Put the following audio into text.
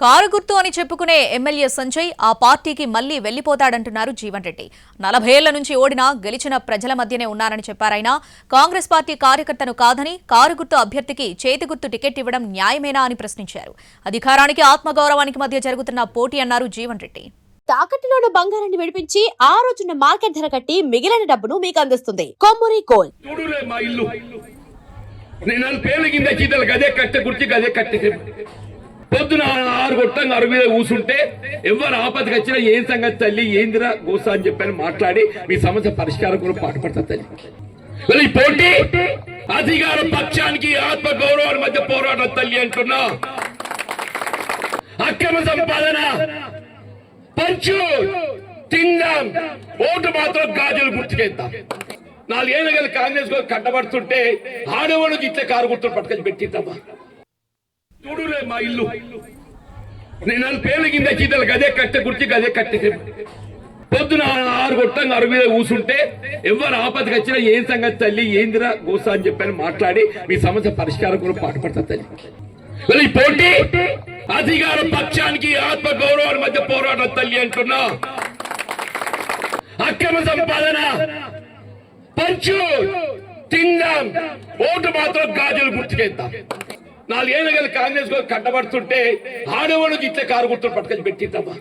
Car గుర్తు అని చెప్పుకునే ఎమ్మెల్యే సంజయ్ ఆ పార్టీకి మళ్లీ వెళ్లిపోతాడంటున్నారు జీవన్ రెడ్డి. 40 ఏళ్ల నుంచి ఓడినా గెలిచిన ప్రజల మధ్యనే ఉన్నారని చెప్పారాయన. కాంగ్రెస్ పార్టీ కార్యకర్తను కాదని కారు గుర్తు అభ్యర్థికి చేతి గుర్తు టికెట్ ఇవ్వడం న్యాయమేనా అని ప్రశ్నించారు. అధికారానికి ఆత్మగౌరవానికి మధ్య జరుగుతున్న పోటీ అన్నారు జీవన్ రెడ్డి. తాకట్టులోని బంగారాన్ని విడిపించి ఆ రోజున మార్కెట్ ధర కట్టి మిగిలిన డబ్బును మీకు అందిస్తుంది కొమ్మూరి గోల్డ్. పొద్దున 6 గొట్టంగా 6 మీద కూర్చుంటే ఎవరు ఆపదకి వచ్చినా ఏం సంగతి తల్లి ఏందిరా గోసా అని చెప్పని మాట్లాడి మీ సమస్య పరిష్కారం కూడా పాటుపడతా తల్లి. ఈ పోటీ అధికార పక్షానికి ఆత్మ గౌరవాల మధ్య పోరాటం తల్లి అంటున్నా. అక్రమ సంపాదన పంచు తిందాం, ఓటు మాత్రం గాజులు గుర్తుకేద్దాం. 4 ఏళ్ళ కదా కాంగ్రెస్ కట్టబడుతుంటే ఆడవాళ్ళకి ఇట్లా కారు గుర్తులు పట్టుకొని పెట్టిద్దామా? చూడులే మా ఇల్లు, నేను 4 ఏళ్ళ కింద చీతలకు అదే కట్టె గుర్తి అదే కట్టె. పొద్దున 6 గొట్టంగా 6 మీద కూర్చుంటే ఎవరు ఆపదకి వచ్చినా ఏం సంగతి తల్లి ఏందిరా గోసా అని చెప్పని మాట్లాడి మీ సమస్య పరిష్కారం కూడా పాటుపడతా తల్లి. ఈ పోటీ అధికార పక్షానికి ఆత్మ గౌరవాల మధ్య పోరాటం తల్లి అంటున్నా. అక్రమ సంపాదన పంచు తిందాం, ఓటు మాత్రం గాజులు గుర్తుకేద్దాం. 4 ఏళ్ళ కదా కాంగ్రెస్ కట్టబడుతుంటే ఆడవాళ్ళకి ఇట్లా కారు గుర్తులు పట్టుకొని పెట్టిద్దామా?